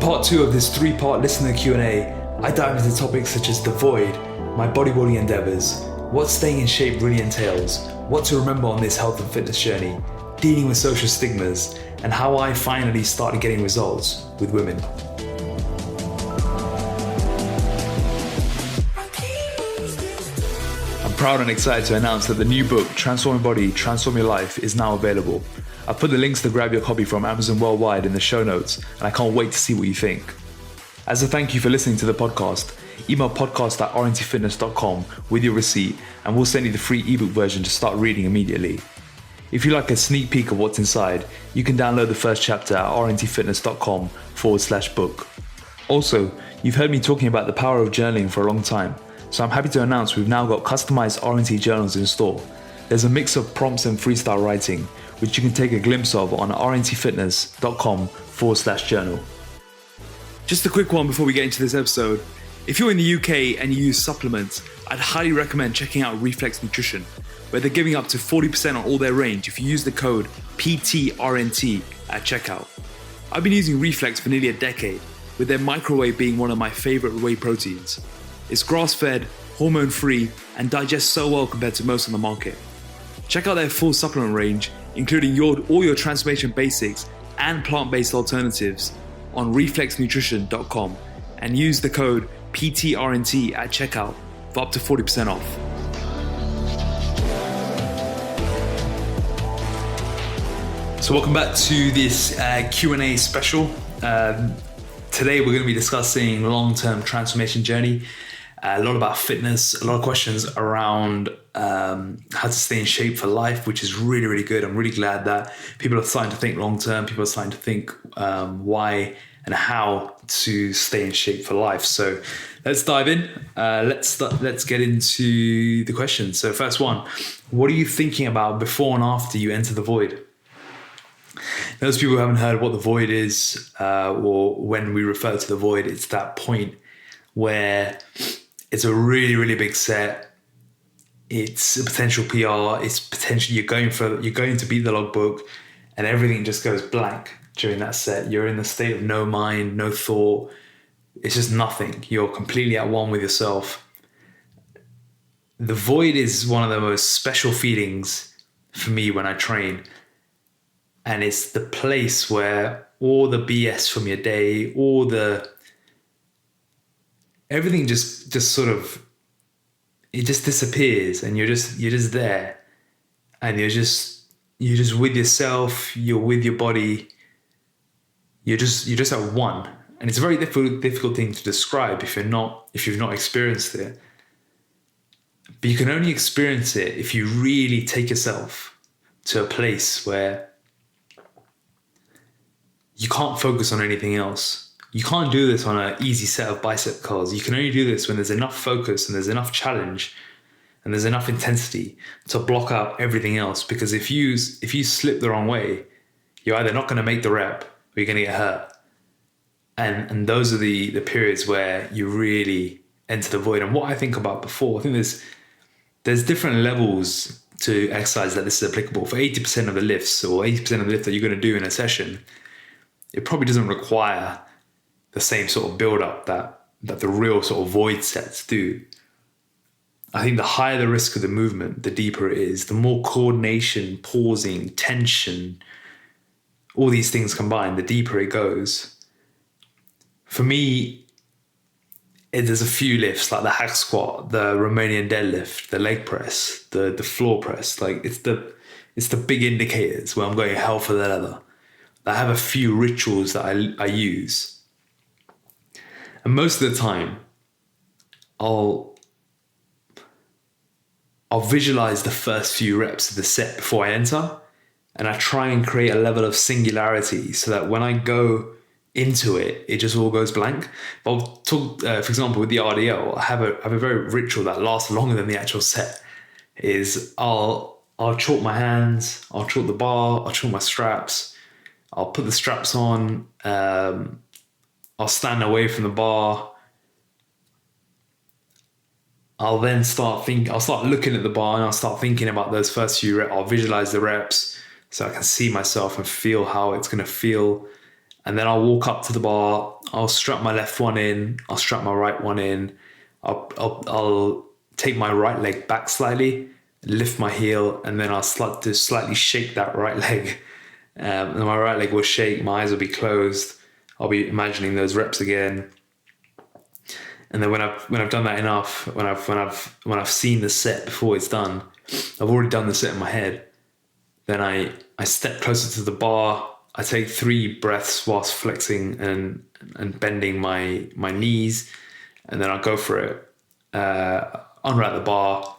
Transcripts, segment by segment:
part 2 of this 3-part listener Q&A, I dive into topics such as the void, my bodybuilding endeavours, what staying in shape really entails, what to remember on this health and fitness journey, dealing with social stigmas, and how I finally started getting results with women. I'm proud and excited to announce that the new book, Transform Your Body, Transform Your Life, is now available. I've put the links to grab your copy from Amazon worldwide in the show notes, and I can't wait to see what you think. As a thank you for listening to the podcast, email podcast@rntfitness.com with your receipt, and we'll send you the free ebook version to start reading immediately. If you like a sneak peek of what's inside, you can download the first chapter at rntfitness.com/book. Also, you've heard me talking about the power of journaling for a long time, so I'm happy to announce we've now got customized RNT journals in store. There's a mix of prompts and freestyle writing, which you can take a glimpse of on rntfitness.com/journal. Just a quick one before we get into this episode. If you're in the UK and you use supplements, I'd highly recommend checking out Reflex Nutrition, where they're giving up to 40% on all their range if you use the code PTRNT at checkout. I've been using Reflex for nearly a decade, with their microwave being one of my favorite whey proteins. It's grass-fed, hormone-free, and digests so well compared to most on the market. Check out their full supplement range, including all your transformation basics and plant-based alternatives on reflexnutrition.com, and use the code PTRNT at checkout for up to 40% off. So welcome back to this Q&A special. Today we're going to be discussing long-term transformation journey, a lot about fitness, a lot of questions around how to stay in shape for life, which is really, really good. I'm really glad that people are starting to think long-term. People are starting to think why and how to stay in shape for life. So let's dive in. Let's get into the questions. So first one, what are you thinking about before and after you enter the void? Those people who haven't heard what the void is, or when we refer to the void, it's that point where it's a really, really big set. It's a potential PR. It's potentially you're going to beat the logbook, and everything just goes blank during that set. You're in the state of no mind, no thought. It's just nothing. You're completely at one with yourself. The void is one of the most special feelings for me when I train. And it's the place where all the BS from your day, everything just sort of, it just disappears, and you're just there, and you're just with yourself. You're with your body. You're just at one, and it's a very difficult thing to describe if you've not experienced it. But you can only experience it if you really take yourself to a place where you can't focus on anything else. You can't do this on an easy set of bicep curls. You can only do this when there's enough focus and there's enough challenge and there's enough intensity to block out everything else. Because if you slip the wrong way, you're either not going to make the rep or you're going to get hurt. And those are the periods where you really enter the void. And what I think about before, I think there's different levels to exercise that this is applicable. For 80% of the lifts or 80% of the lift that you're going to do in a session, it probably doesn't require the same sort of build-up that the real sort of void sets do. I think the higher the risk of the movement, the deeper it is, the more coordination, pausing, tension, all these things combined, the deeper it goes. For me, there's a few lifts like the hack squat, the Romanian deadlift, the leg press, the floor press. Like it's the big indicators where I'm going hell for the leather. I have a few rituals that I use. And most of the time, I'll visualize the first few reps of the set before I enter. And I try and create a level of singularity so that when I go into it, it just all goes blank. I'll talk, for example, with the RDL, I have a very ritual that lasts longer than the actual set. Is I'll chalk my hands, I'll chalk the bar, I'll chalk my straps. I'll put the straps on, I'll stand away from the bar. I'll then start looking at the bar, and I'll start thinking about those first few reps. I'll visualize the reps so I can see myself and feel how it's going to feel. And then I'll walk up to the bar, I'll strap my left one in, I'll strap my right one in, I'll take my right leg back slightly, lift my heel, and then I'll slightly shake that right leg. And my right leg will shake, my eyes will be closed, I'll be imagining those reps again. And then when I've done that enough, when I've seen the set before it's done, I've already done the set in my head. Then I step closer to the bar. I take 3 breaths whilst flexing and bending my knees, and then I'll go for it. Unwrap the bar,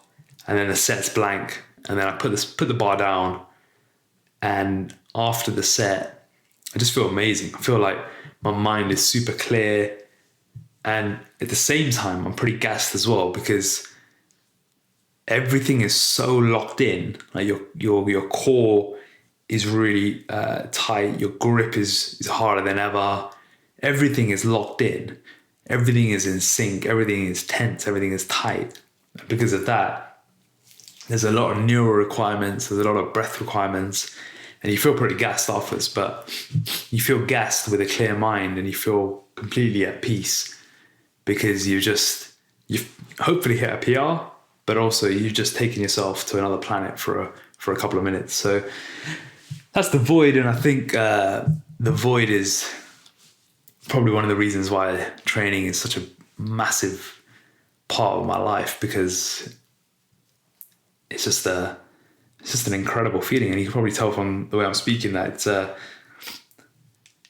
and then the set's blank, and then I put the bar down. And after the set, I just feel amazing. I feel like my mind is super clear, and at the same time, I'm pretty gassed as well because everything is so locked in. Like your core is really tight. Your grip is harder than ever. Everything is locked in. Everything is in sync. Everything is tense. Everything is tight. Because of that, there's a lot of neural requirements. There's a lot of breath requirements. And you feel pretty gassed afterwards, but you feel gassed with a clear mind and you feel completely at peace because you've hopefully hit a PR, but also you've just taken yourself to another planet for a couple of minutes. So that's the void. And I think the void is probably one of the reasons why training is such a massive part of my life, because it's just an incredible feeling. And you can probably tell from the way I'm speaking that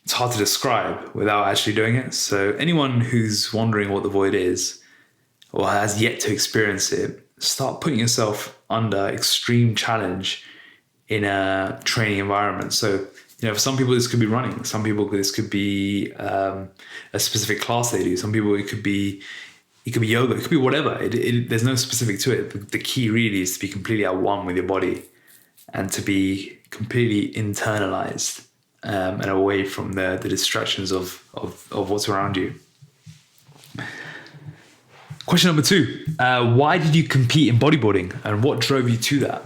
it's hard to describe without actually doing it. So anyone who's wondering what the void is or has yet to experience it, start putting yourself under extreme challenge in a training environment. So, for some people this could be running. Some people this could be a specific class they do. Some people it could be yoga. It could be whatever. There's no specific to it. The key really is to be completely at one with your body and to be completely internalized and away from the distractions of what's around you. Question number 2. Why did you compete in bodybuilding and what drove you to that?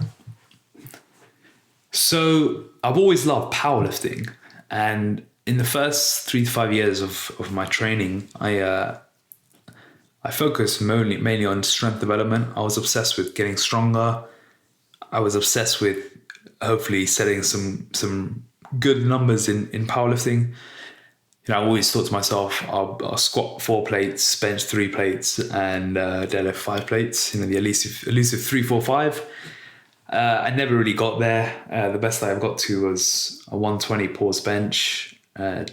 So I've always loved powerlifting, and in the first 3 to 5 years of my training, I focused mainly on strength development. I was obsessed with getting stronger. I was obsessed with hopefully setting some good numbers in powerlifting. I always thought to myself, I'll squat 4 plates, bench 3 plates, and deadlift 5 plates. The elusive 3, 4, 5. I never really got there. The best I ever got to was a 120 pause bench, a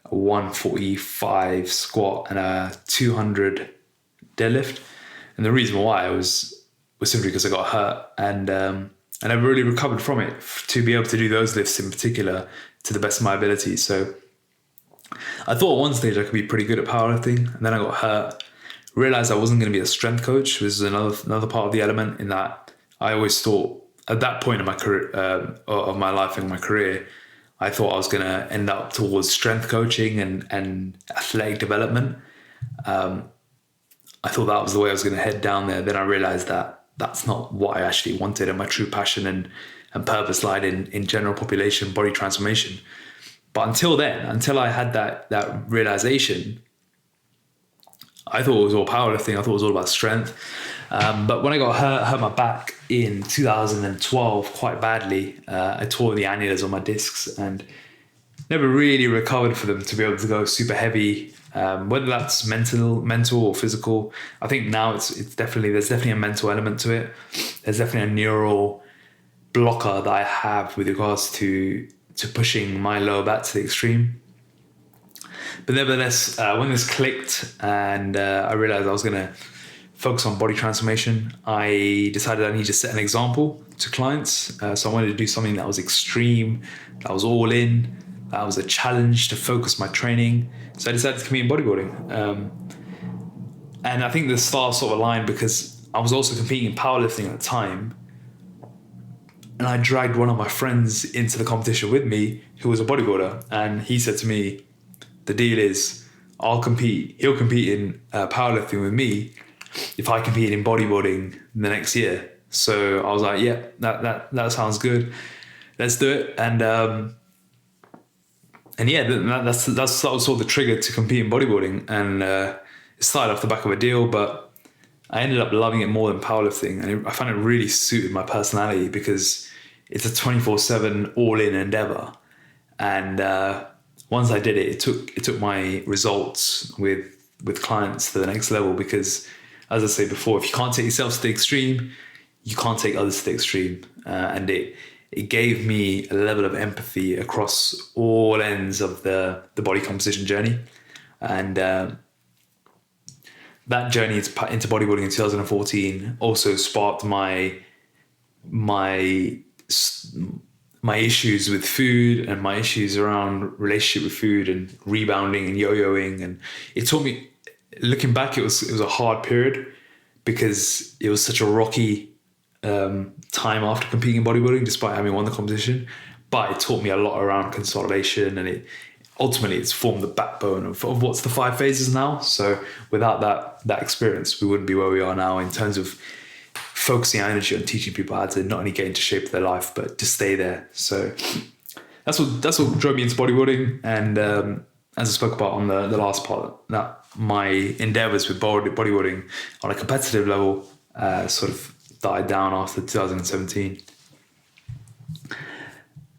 145 squat, and a 200 deadlift. And the reason why was simply because I got hurt, and I never really recovered from it to be able to do those lifts in particular to the best of my ability. So I thought at one stage I could be pretty good at powerlifting, and then I got hurt. Realized I wasn't going to be a strength coach, which is another part of the element, in that I always thought at that point in my career, of my life and my career, I thought I was going to end up towards strength coaching and athletic development. I thought that was the way I was going to head down there. Then I realized that that's not what I actually wanted, and my true passion and purpose lied in general population body transformation. But until I had that realization, I thought it was all powerlifting. I thought it was all about strength. But when I got hurt my back in 2012 quite badly, I tore the annulus on my discs and never really recovered for them to be able to go super heavy. Whether that's mental or physical, I think now there's definitely a mental element to it. There's definitely a neural blocker that I have with regards to pushing my lower back to the extreme. But nevertheless, when this clicked and I realized I was going to focus on body transformation, I decided I need to set an example to clients. So I wanted to do something that was extreme, that was all in, that was a challenge to focus my training. So I decided to compete in bodybuilding. And I think the stars sort of aligned because I was also competing in powerlifting at the time. And I dragged one of my friends into the competition with me who was a bodybuilder. And he said to me, the deal is he'll compete in powerlifting with me if I compete in bodybuilding the next year. So I was like, yeah, that sounds good. Let's do it. And and yeah, that's sort of the trigger to compete in bodybuilding. And it started off the back of a deal, but I ended up loving it more than powerlifting, and I found it really suited my personality because it's a 24/7 all-in endeavor. And once I did it, it took my results with clients to the next level, because, as I said before, if you can't take yourself to the extreme, you can't take others to the extreme. And it gave me a level of empathy across all ends of the body composition journey. And that journey into bodybuilding in 2014 also sparked my issues with food and my issues around relationship with food and rebounding and yo-yoing. And it taught me, looking back, it was a hard period because it was such a rocky time after competing in bodybuilding, despite having won the competition. But it taught me a lot around consolidation, and ultimately it's formed the backbone of what's the 5 phases now. So without that experience, we wouldn't be where we are now in terms of focusing our energy on teaching people how to not only get into shape of their life, but to stay there. So that's what drove me into bodybuilding. And as I spoke about on the last part, that my endeavours with bodybuilding on a competitive level sort of died down after 2017.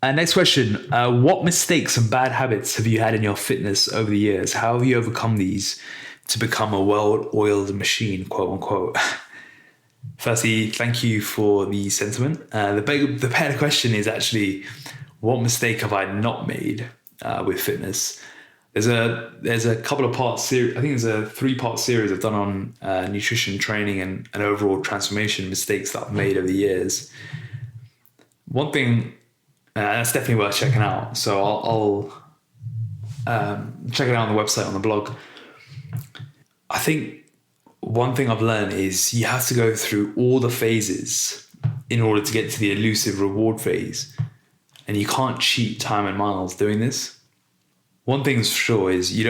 Next question. What mistakes and bad habits have you had in your fitness over the years? How have you overcome these to become a well-oiled machine, quote unquote? Firstly, thank you for the sentiment. The better question is actually, what mistake have I not made with fitness? There's a couple of parts series. I think there's a 3-part series I've done on nutrition, training, and overall transformation mistakes that I've made over the years. One thing that's definitely worth checking out. So I'll check it out on the website, on the blog. I think one thing I've learned is you have to go through all the phases in order to get to the elusive reward phase. And you can't cheat time and miles doing this. One thing's for sure is you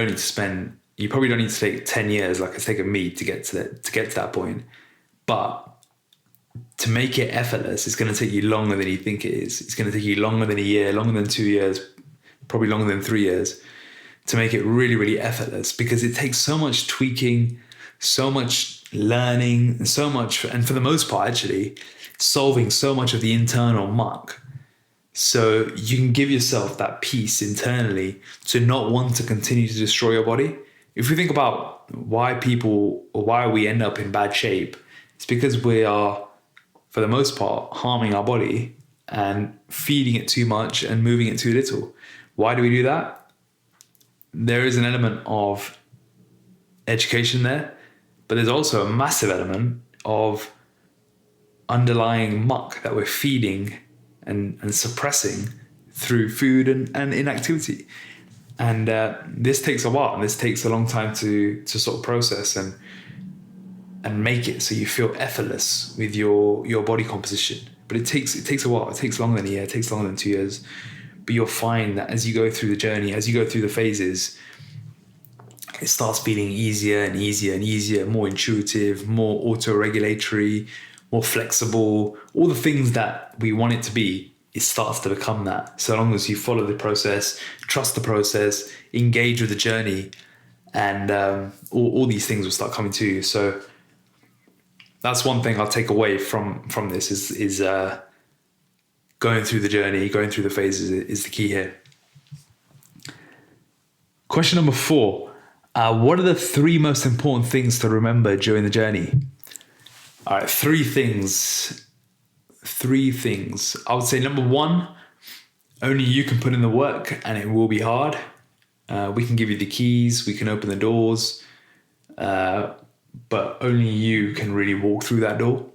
probably don't need to take 10 years like it's taken me to get to that point. But to make it effortless, it's going to take you longer than you think it is. It's going to take you longer than a year, longer than 2 years, probably longer than 3 years to make it really, really effortless, because it takes so much tweaking, so much learning, and for the most part, actually, solving so much of the internal muck. So you can give yourself that peace internally to not want to continue to destroy your body. If we think about why we end up in bad shape, it's because we are, for the most part, harming our body and feeding it too much and moving it too little. Why do we do that? There is an element of education there, but there's also a massive element of underlying muck that we're feeding and suppressing through food and inactivity. And this takes a while, and this takes a long time to sort of process and make it so you feel effortless with your body composition. But it takes a while. It takes longer than a year. It takes longer than 2 years. But you'll find that as you go through the journey, as you go through the phases, it starts feeling easier and easier and easier, more intuitive, more auto-regulatory, more flexible. All the things that we want it to be, it starts to become that. So long as you follow the process, trust the process, engage with the journey, and all these things will start coming to you. So that's one thing I'll take away from this is going through the journey, going through the phases is the key here. Question number 4. What are the 3 most important things to remember during the journey? All right, 3 things. 3 things. I would say number 1, only you can put in the work, and it will be hard. We can give you the keys, we can open the doors, but only you can really walk through that door.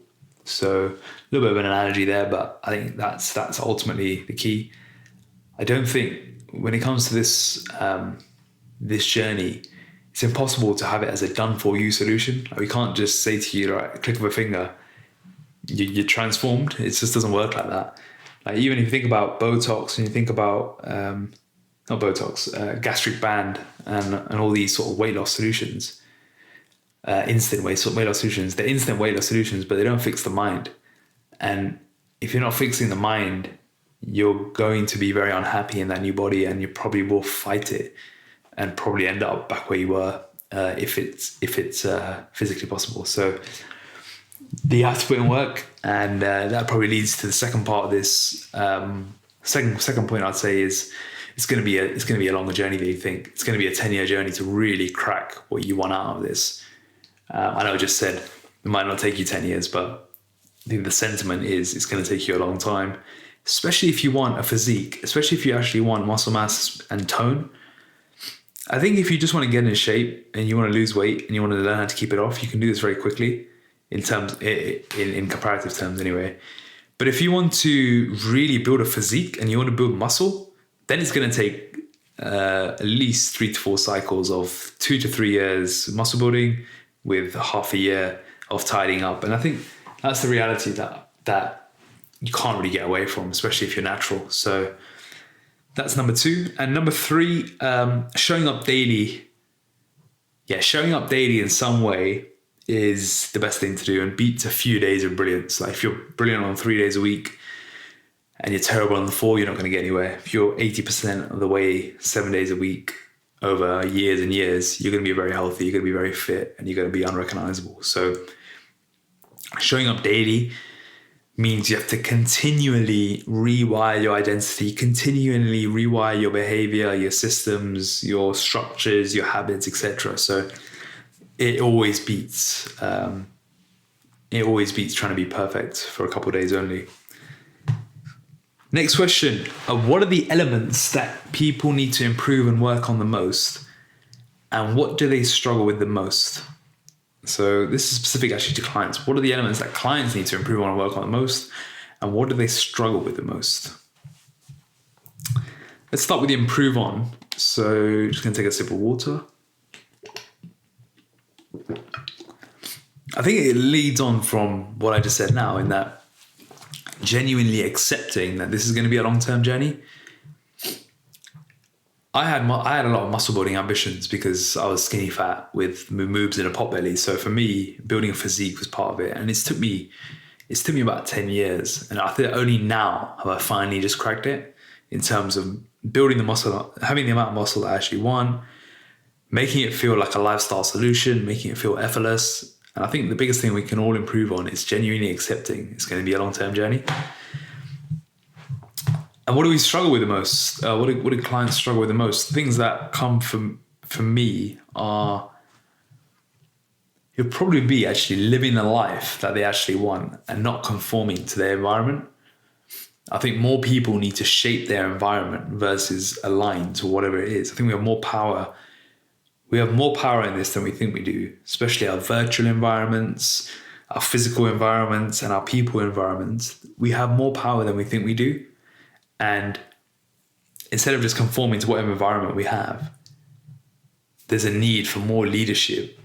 So a little bit of an analogy there, but I think that's ultimately the key. I don't think when it comes to this this journey, it's impossible to have it as a done-for-you solution. Like, we can't just say to you, right, click of a finger, you're transformed. It just doesn't work like that. Like, even if you think about Botox and you think about, not Botox, gastric band and all these sort of weight loss solutions, instant weight loss solutions, they're instant weight loss solutions, but they don't fix the mind. And if you're not fixing the mind, you're going to be very unhappy in that new body, and you probably will fight it and probably end up back where you were if it's physically possible. So you have to put in work, and that probably leads to the second part of this. Second point I'd say is it's going to be a longer journey than you think. It's going to be a 10-year journey to really crack what you want out of this. I know I just said it might not take you 10 years, but I think the sentiment is it's going to take you a long time, especially if you want a physique, especially if you actually want muscle mass and tone. I think if you just want to get in shape and you want to lose weight and you want to learn how to keep it off, you can do this very quickly in comparative terms anyway. But if you want to really build a physique and you want to build muscle, then it's going to take at least 3 to 4 cycles of 2 to 3 years muscle building with half a year of tidying up. And I think that's the reality that you can't really get away from, especially if you're natural. So that's number 2. And number 3, showing up daily. Yeah, showing up daily in some way is the best thing to do and beats a few days of brilliance. Like if you're brilliant on 3 days a week and you're terrible on the 4, you're not going to get anywhere. If you're 80% of the way 7 days a week over years and years, you're going to be very healthy, you're going to be very fit, and you're going to be unrecognizable. So showing up daily means you have to continually rewire your identity, continually rewire your behavior, your systems, your structures, your habits, etc. So it always beats trying to be perfect for a couple of days only. Next question. What are the elements that people need to improve and work on the most? And what do they struggle with the most? So this is specific actually to clients. What are the elements that clients need to improve on and work on the most? And what do they struggle with the most? Let's start with the improve on. So just going to take a sip of water. I think it leads on from what I just said now, in that genuinely accepting that this is going to be a long-term journey. I had a lot of muscle building ambitions because I was skinny fat with moobs and a pot belly. So for me, building a physique was part of it. And it took me about 10 years. And I think only now have I finally just cracked it in terms of building the muscle, having the amount of muscle that I actually want, making it feel like a lifestyle solution, making it feel effortless. And I think the biggest thing we can all improve on is genuinely accepting it's going to be a long-term journey. And what do we struggle with the most? What do clients struggle with the most? Things that come from me are, it'll probably be actually living the life that they actually want and not conforming to their environment. I think more people need to shape their environment versus align to whatever it is. I think we have more power. We have more power in this than we think we do, especially our virtual environments, our physical environments, and our people environments. We have more power than we think we do. And instead of just conforming to whatever environment we have, there's a need for more leadership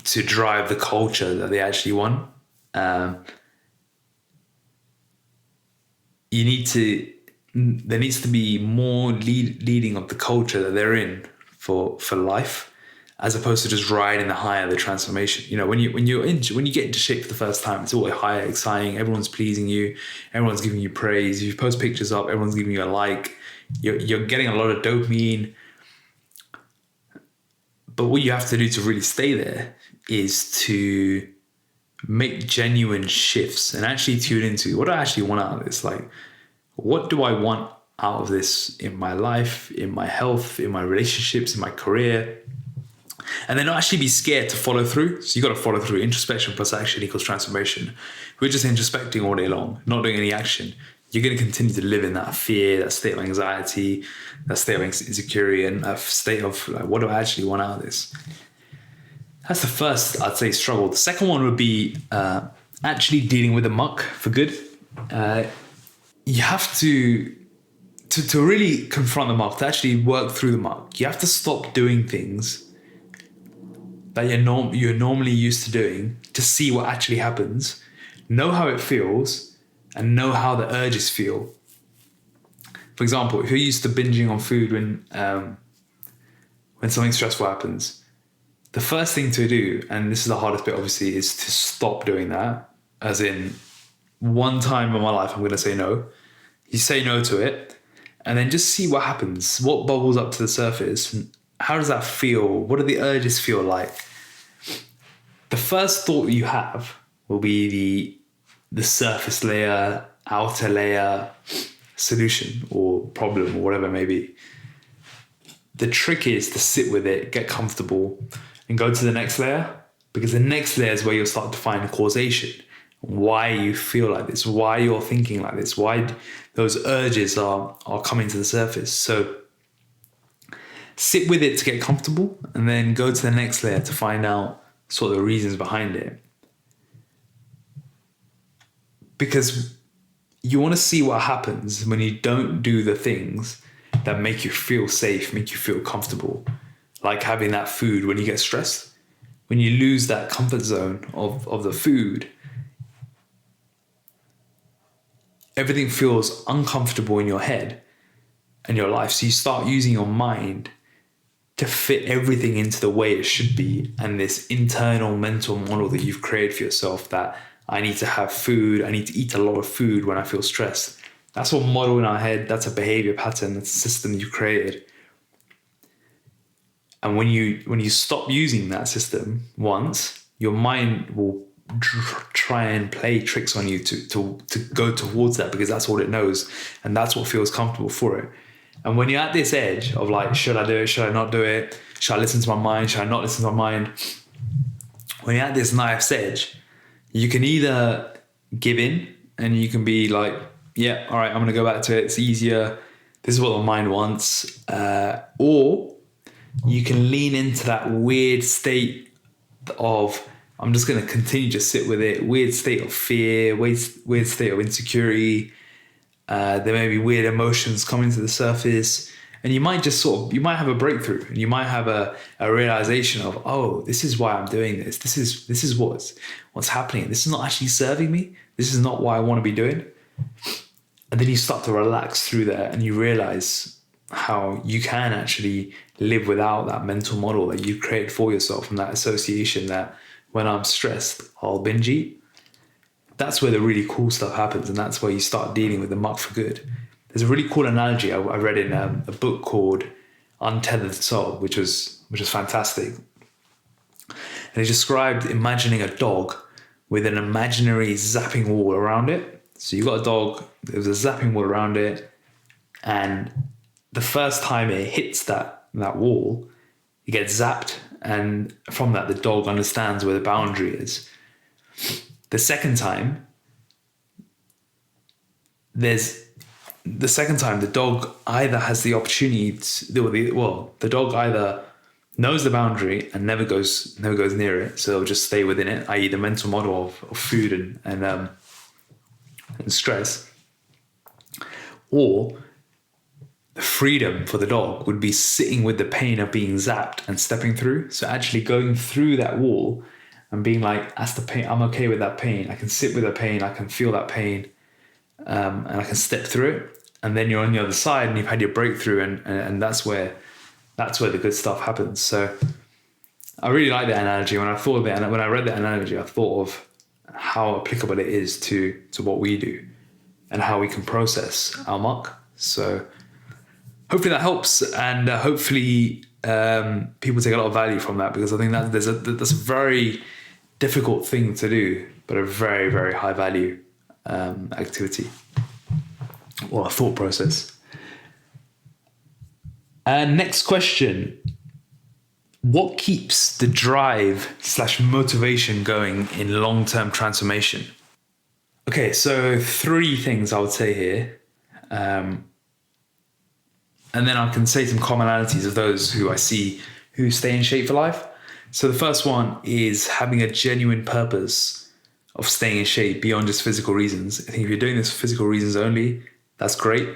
to drive the culture that they actually want. There needs to be more leading of the culture that they're in for life, as opposed to just riding the high of the transformation. You know, when you get into shape for the first time, it's always high, exciting. Everyone's pleasing you. Everyone's giving you praise. If you post pictures up, everyone's giving you a like. You're getting a lot of dopamine. But what you have to do to really stay there is to make genuine shifts and actually tune into what do I actually want out of this? Like, what do I want out of this in my life, in my health, in my relationships, in my career? And then not actually be scared to follow through. So you got to follow through. Introspection plus action equals transformation. If we're just introspecting all day long, not doing any action, you're going to continue to live in that fear, that state of anxiety, that state of insecurity, and a state of like, what do I actually want out of this? That's the first, I'd say, struggle. The second one would be actually dealing with the muck for good. You have to really confront the muck, to actually work through the muck. You have to stop doing things that you're normally used to doing to see what actually happens, know how it feels, and know how the urges feel. For example, if you're used to binging on food when something stressful happens, the first thing to do, and this is the hardest bit obviously, is to stop doing that. As in, one time in my life, I'm going to say no. You say no to it, and then just see what happens. What bubbles up to the surface? How does that feel? What do the urges feel like? The first thought you have will be the surface layer, outer layer solution or problem or whatever it may be. The trick is to sit with it, get comfortable, and go to the next layer, because the next layer is where you'll start to find causation. Why you feel like this, why you're thinking like this, why those urges are coming to the surface. So sit with it to get comfortable, and then go to the next layer to find out sort of the reasons behind it. Because you want to see what happens when you don't do the things that make you feel safe, make you feel comfortable. Like having that food when you get stressed. When you lose that comfort zone of the food, everything feels uncomfortable in your head and your life. So you start using your mind to fit everything into the way it should be. And this internal mental model that you've created for yourself, that I need to have food, I need to eat a lot of food when I feel stressed. That's what model in our head, that's a behavior pattern, that's a system you've created. And when you stop using that system once, your mind will try and play tricks on you to go towards that, because that's what it knows and that's what feels comfortable for it. And when you're at this edge of like, should I do it? Should I not do it? Should I listen to my mind? Should I not listen to my mind? When you're at this knife's edge, you can either give in and you can be like, yeah, all right, I'm going to go back to it. It's easier. This is what the mind wants. Or you can lean into that weird state of, I'm just going to continue to sit with it. Weird state of fear, weird state of insecurity. There may be weird emotions coming to the surface, and you might just you might have a breakthrough, and you might have a realization of, oh, this is why I'm doing this. This is what's happening. This is not actually serving me. This is not what I want to be doing. And then you start to relax through that, and you realize how you can actually live without that mental model that you created for yourself, and that association that when I'm stressed, I'll binge eat. That's where the really cool stuff happens, and that's where you start dealing with the muck for good. There's a really cool analogy I read in a book called Untethered Soul, which was fantastic. And it described imagining a dog with an imaginary zapping wall around it. So you've got a dog, there's a zapping wall around it, and the first time it hits that wall, it gets zapped, and from that the dog understands where the boundary is. The second time, the dog either has the opportunity the dog either knows the boundary and never goes near it, so it'll just stay within it, i.e. the mental model of food and stress. Or the freedom for the dog would be sitting with the pain of being zapped and stepping through. So actually going through that wall and being like, that's the pain, I'm okay with that pain. I can sit with the pain, I can feel that pain, and I can step through it. And then you're on the other side and you've had your breakthrough, and that's where the good stuff happens. So I really like that analogy. When I read that analogy, I thought of how applicable it is to what we do and how we can process our muck. So hopefully that helps, and hopefully people take a lot of value from that, because I think that that's a very difficult thing to do, but a very, very high value activity or a thought process. Next question. What keeps the drive/motivation going in long-term transformation? Okay, so 3 things I would say here. And then I can say some commonalities of those who I see who stay in shape for life. So the first one is having a genuine purpose of staying in shape beyond just physical reasons. I think if you're doing this for physical reasons only, that's great,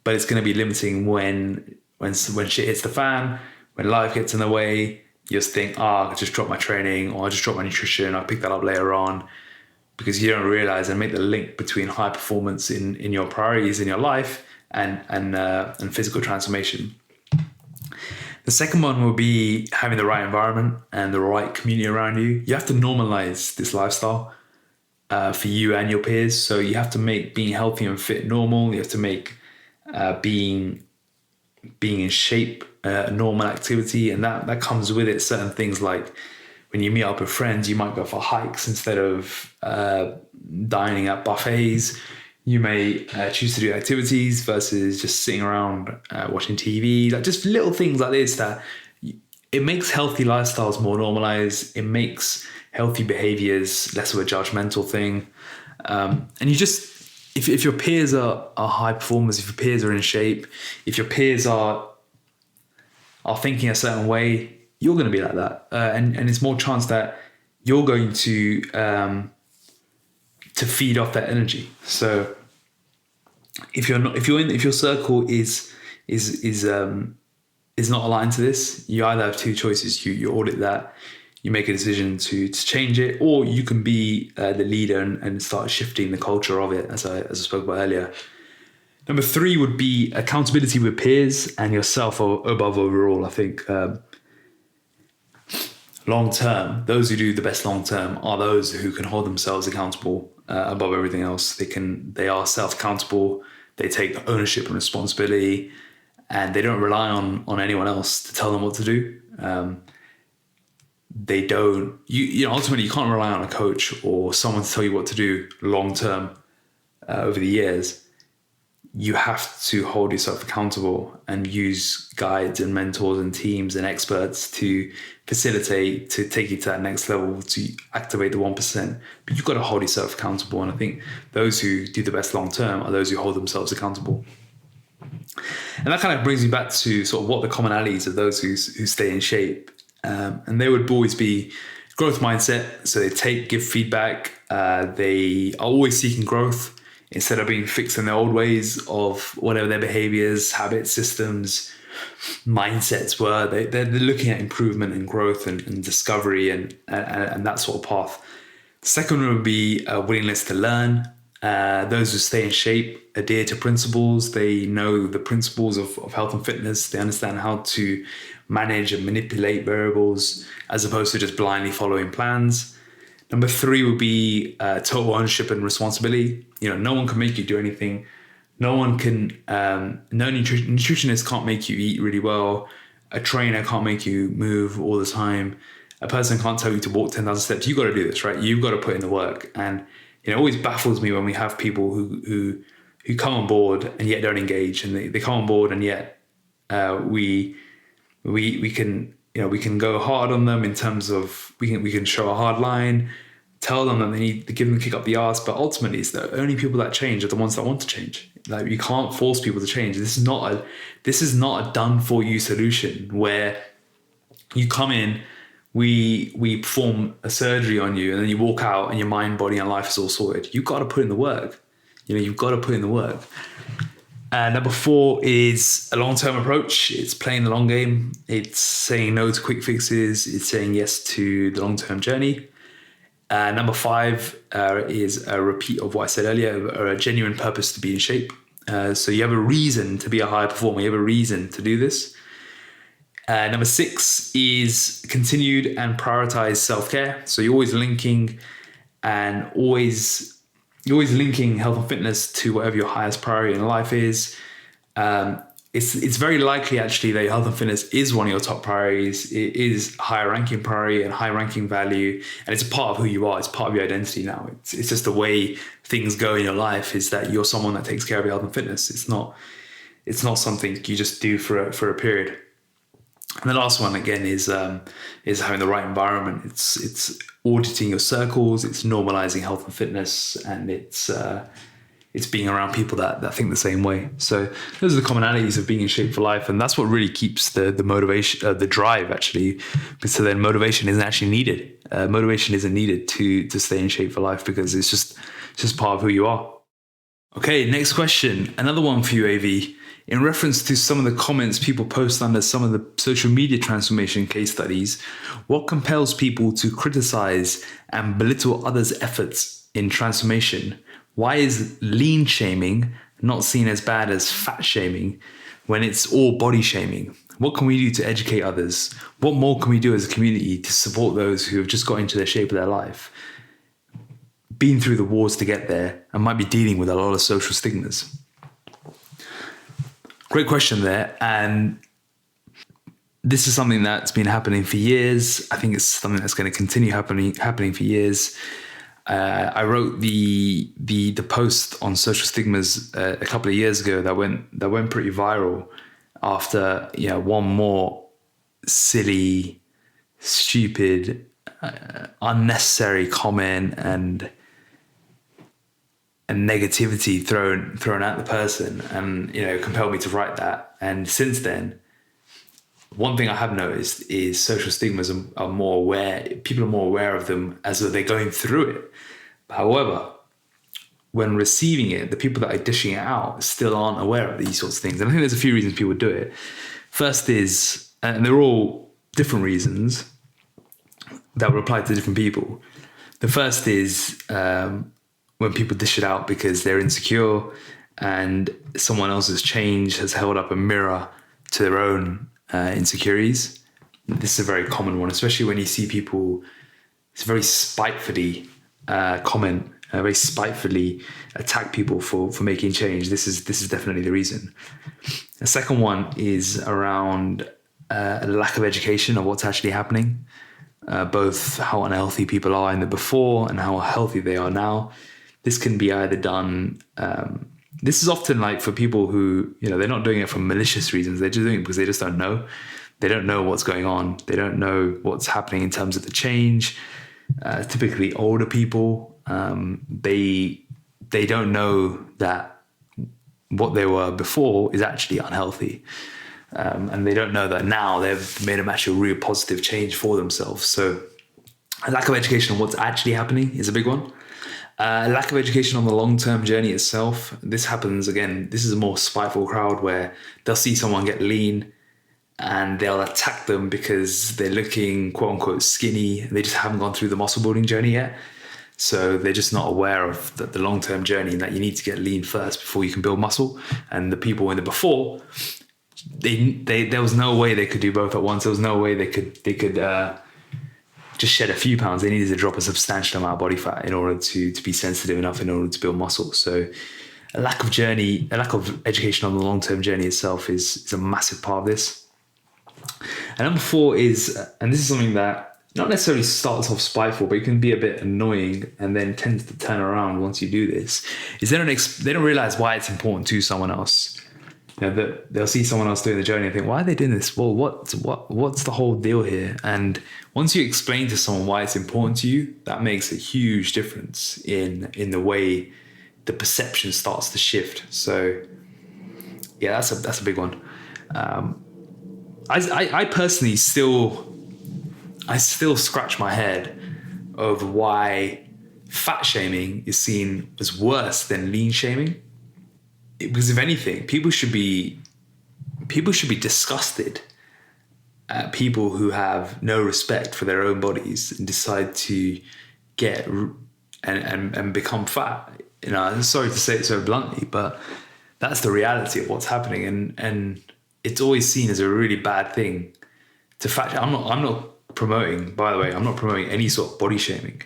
but it's going to be limiting when shit hits the fan, when life gets in the way. You just think, I just drop my training, or I just drop my nutrition, I'll pick that up later on, because you don't realize and make the link between high performance in your priorities in your life and physical transformation. The second one will be having the right environment and the right community around you. You have to normalize this lifestyle. for you and your peers. So you have to make being healthy and fit normal. You have to make being in shape a normal activity, and that comes with it certain things like when you meet up with friends, you might go for hikes instead of dining at buffets. You may choose to do activities versus just sitting around watching TV. Like just little things like this that it makes healthy lifestyles more normalized. It makes healthy behaviors less of a judgmental thing. And you just, if your peers are high performers, if your peers are in shape, if your peers are thinking a certain way, you're going to be like that. And it's more chance that you're going to feed off that energy. So if your circle is not aligned to this, you either have two choices. You audit that, you make a decision to change it, or you can be the leader and start shifting the culture of it, as I spoke about earlier. Number 3 would be accountability with peers and yourself above overall. I think long term, those who do the best long term are those who can hold themselves accountable above everything else. They are self-accountable. They take ownership and responsibility, and they don't rely on anyone else to tell them what to do. They don't. Ultimately, you can't rely on a coach or someone to tell you what to do long term over the years. You have to hold yourself accountable and use guides and mentors and teams and experts to facilitate, to take you to that next level, to activate the 1%. But you've got to hold yourself accountable. And I think those who do the best long term are those who hold themselves accountable. And that kind of brings me back to sort of what the commonalities of those who stay in shape. And they would always be growth mindset. So they give feedback. They are always seeking growth instead of being fixed in their old ways of whatever their behaviors, habits, systems, mindsets were. They're looking at improvement and growth and discovery and that sort of path. The second one would be a willingness to learn. Those who stay in shape adhere to principles. They know the principles of health and fitness. They understand how to manage and manipulate variables as opposed to just blindly following plans. Number 3 would be total ownership and responsibility. No one can make you do anything. No one can, no nutritionist can't make you eat really well. A trainer can't make you move all the time. A person can't tell you to walk 10,000 steps. You've got to do this, right? You've got to put in the work. And it always baffles me when we have people who come on board and yet don't engage, and they come on board and yet we can we can go hard on them in terms of we can show a hard line, tell them that they need to give them a kick up the arse, but ultimately it's the only people that change are the ones that want to change. Like, you can't force people to change. This is not a done for you solution where you come in, we perform a surgery on you, and then you walk out and your mind, body, and life is all sorted. You've got to put in the work. You've got to put in the work. Number 4 is a long-term approach. It's playing the long game. It's saying no to quick fixes. It's saying yes to the long-term journey. Number 5 is a repeat of what I said earlier, a genuine purpose to be in shape. So you have a reason to be a high performer. You have a reason to do this. Number 6 is continued and prioritize self-care. So you're always linking health and fitness to whatever your highest priority in life is. It's very likely actually that health and fitness is one of your top priorities. It is a higher ranking priority and high ranking value, and it's a part of who you are. It's part of your identity now. It's just the way things go in your life, is that you're someone that takes care of your health and fitness. It's not something you just do for a period. And the last one again is having the right environment. It's auditing your circles, it's normalizing health and fitness, and it's being around people that think the same way. So those are the commonalities of being in shape for life, and that's what really keeps the motivation, the drive actually. So then motivation isn't actually needed. Motivation isn't needed to stay in shape for life, because it's just part of who you are. Okay, next question. Another one for you, AV. In reference to some of the comments people post under some of the social media transformation case studies, what compels people to criticize and belittle others' efforts in transformation? Why is lean shaming not seen as bad as fat shaming when it's all body shaming? What can we do to educate others? What more can we do as a community to support those who have just got into the shape of their life? been through the wars to get there and might be dealing with a lot of social stigmas. Great question there. And this is something that's been happening for years. I think it's something that's going to continue happening for years. I wrote the post on social stigmas a couple of years ago that went pretty viral after one more silly, stupid, unnecessary comment and negativity thrown at the person, and compelled me to write that. And since then, one thing I have noticed is social stigmas are more aware. People are more aware of them as they're going through it. However, when receiving it, the people that are dishing it out still aren't aware of these sorts of things. And I think there's a few reasons people do it. First is, and they're all different reasons that will apply to different people. The first is when people dish it out because they're insecure and someone else's change has held up a mirror to their own insecurities. This is a very common one, especially when you see people, it's very spitefully comment, very spitefully attack people for making change. This is definitely the reason. The second one is around a lack of education of what's actually happening, both how unhealthy people are in the before and how healthy they are now. This can be either done, this is often like for people who, they're not doing it for malicious reasons. They're just doing it because they just don't know. They don't know what's going on. They don't know what's happening in terms of the change. Typically older people, they don't know that what they were before is actually unhealthy. And they don't know that now they've made a real positive change for themselves. So a lack of education on what's actually happening is a big one. Lack of education on the long-term journey itself. This happens, again, this is a more spiteful crowd where they'll see someone get lean and they'll attack them because they're looking quote unquote skinny. They just haven't gone through the muscle building journey yet. So they're just not aware of the long-term journey and that you need to get lean first before you can build muscle. And the people in the before, there was no way they could do both at once. There was no way they could just shed a few pounds. They needed to drop a substantial amount of body fat in order to be sensitive enough in order to build muscle. So a lack of education on the long-term journey itself is a massive part of this. And number 4 is, and this is something that not necessarily starts off spiteful, but it can be a bit annoying and then tends to turn around once you do this, is they don't realize why it's important to someone else. They'll see someone else doing the journey and think, why are they doing this? Well, what's the whole deal here? And once you explain to someone why it's important to you, that makes a huge difference in the way the perception starts to shift. So yeah, that's a big one. I personally still scratch my head over why fat shaming is seen as worse than lean shaming. Because if anything, people should be disgusted at people who have no respect for their own bodies and decide to get and become fat. I'm sorry to say it so bluntly, but that's the reality of what's happening, and it's always seen as a really bad thing to fat. I'm not promoting, by the way, I'm not promoting any sort of body shaming,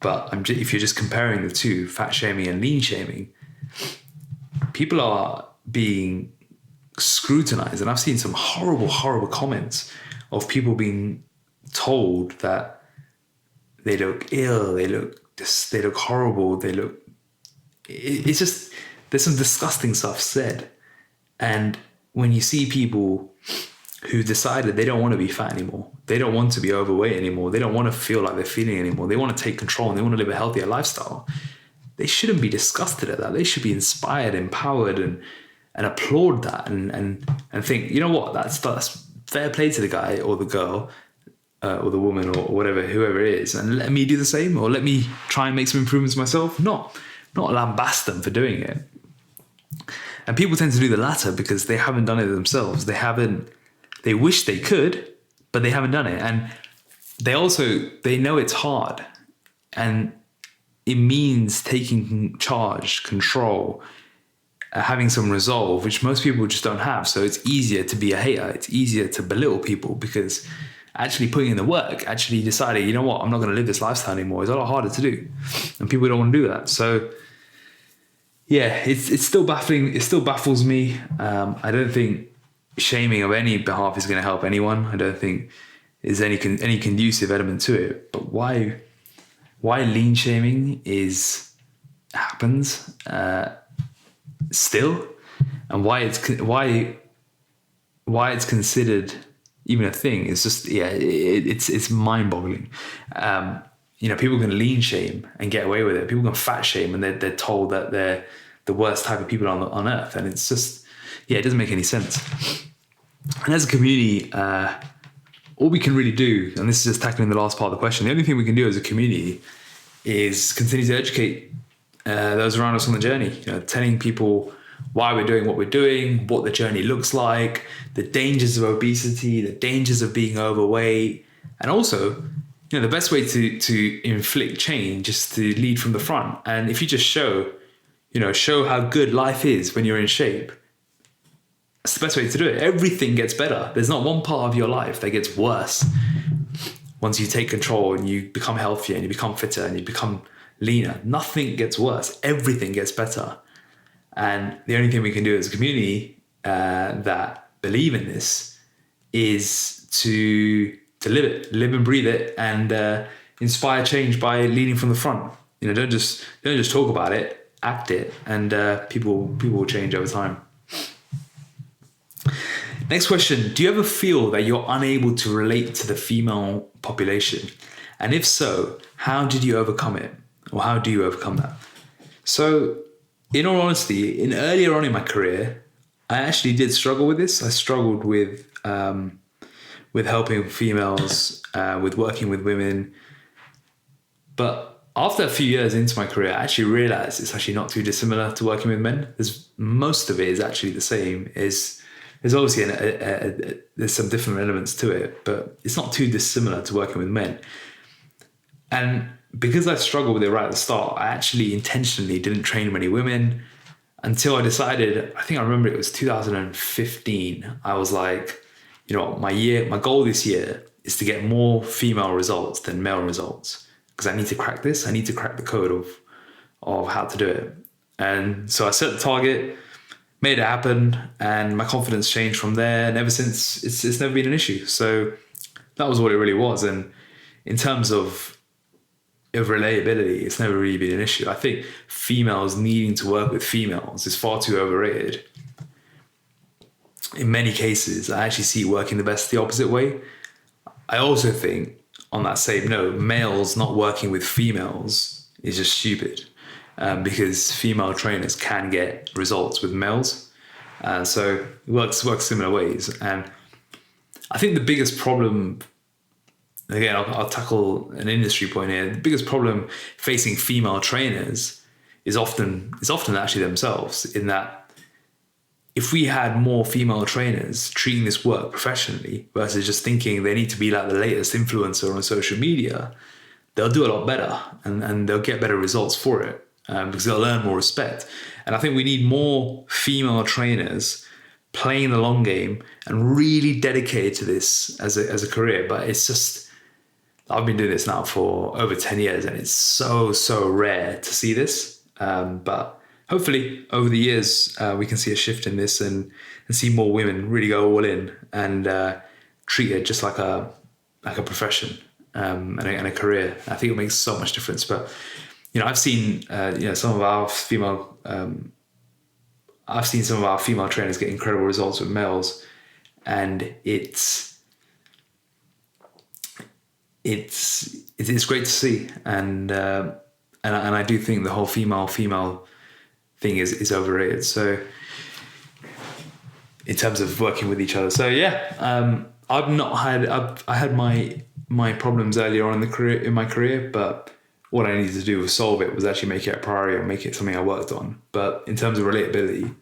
but if you're just comparing the two, fat shaming and lean shaming, people are being scrutinized. And I've seen some horrible, horrible comments of people being told that they look ill, they look horrible, it's just, there's some disgusting stuff said. And when you see people who decided they don't want to be fat anymore, they don't want to be overweight anymore, they don't want to feel like they're feeling anymore, they want to take control and they want to live a healthier lifestyle, they shouldn't be disgusted at that. They should be inspired, empowered, and applaud that and think, you know what, that's fair play to the guy or the girl or the woman or whatever, whoever it is, and let me do the same, or let me try and make some improvements myself. Not lambast them for doing it. And people tend to do the latter because they haven't done it themselves. They wish they could, but they haven't done it. And they know it's hard. And it means taking charge, control, having some resolve, which most people just don't have. So it's easier to be a hater. It's easier to belittle people because actually putting in the work, actually deciding, you know what, I'm not going to live this lifestyle anymore, is a lot harder to do. And people don't want to do that. So yeah, it's still baffling. It still baffles me. I don't think shaming of any behalf is going to help anyone. I don't think there's any conducive element to it. But why lean shaming happens still, and why it's considered even a thing, is just, it's mind-boggling. People can lean shame and get away with it. People can fat shame and they're told that they're the worst type of people on earth. And it's just, it doesn't make any sense. And as a community, all we can really do, and this is just tackling the last part of the question, the only thing we can do as a community is continue to educate those around us on the journey, telling people why we're doing what we're doing, what the journey looks like, the dangers of obesity, the dangers of being overweight, and also, the best way to inflict change is to lead from the front. And if you just show how good life is when you're in shape, that's the best way to do it. Everything gets better. There's not one part of your life that gets worse once you take control and you become healthier and you become fitter and you become leaner. Nothing gets worse. Everything gets better. And the only thing we can do as a community that believe in this is to live and breathe it, and inspire change by leading from the front. Don't just talk about it, act it, and people will change over time. Next question: do you ever feel that you're unable to relate to the female population? And if so, how did you overcome it? Or how do you overcome that? So, in all honesty, earlier on in my career, I actually did struggle with this. I struggled with helping females, with working with women. But after a few years into my career, I actually realized it's actually not too dissimilar to working with men. Most of it is actually the same. There's obviously there's some different elements to it, but it's not too dissimilar to working with men. And because I struggled with it right at the start, I actually intentionally didn't train many women until I decided, I think I remember it was 2015. I was like, my goal this year is to get more female results than male results, because I need to crack this. I need to crack the code of how to do it. And so I set the target, made it happen, and my confidence changed from there. And ever since, it's never been an issue. So that was what it really was. And in terms of relatability, it's never really been an issue. I think females needing to work with females is far too overrated. In many cases, I actually see it working the best the opposite way. I also think, on that same note, males not working with females is just stupid, because female trainers can get results with males. So it works similar ways. And I think the biggest problem, again, I'll tackle an industry point here. The biggest problem facing female trainers is often actually themselves, in that if we had more female trainers treating this work professionally versus just thinking they need to be like the latest influencer on social media, they'll do a lot better and they'll get better results for it, because they'll earn more respect. And I think we need more female trainers playing the long game and really dedicated to this as a career. But it's just, I've been doing this now for over 10 years and it's so rare to see this. But hopefully over the years, we can see a shift in this and see more women really go all in and treat it just like a profession and a career. I think it makes so much difference. But I've seen some of our female trainers get incredible results with males, and it's great to see. And I do think the whole female thing is overrated. So in terms of working with each other, so I had my problems earlier on in my career, but what I needed to do was solve it, was actually make it a priority and make it something I worked on. But in terms of relatability,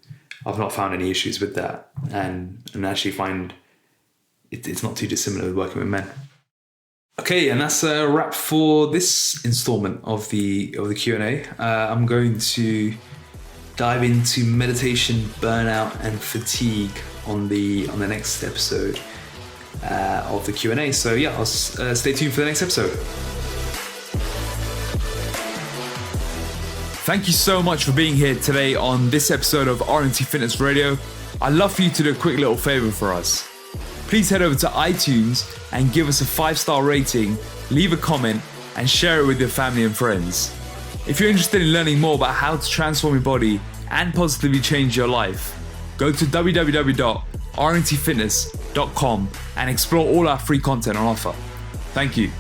I've not found any issues with that, and actually find it's not too dissimilar with working with men. Okay, and that's a wrap for this installment of the Q&A. I'm going to dive into meditation, burnout, and fatigue on the next episode. of the Q&A. So yeah, I'll stay tuned for the next episode. Thank you so much for being here today on this episode of R&T Fitness Radio. I'd love for you to do a quick little favor for us. Please head over to iTunes and give us a 5-star rating, leave a comment, and share it with your family and friends. If you're interested in learning more about how to transform your body and positively change your life, go to www.rntfitness.com and explore all our free content on offer. Thank you.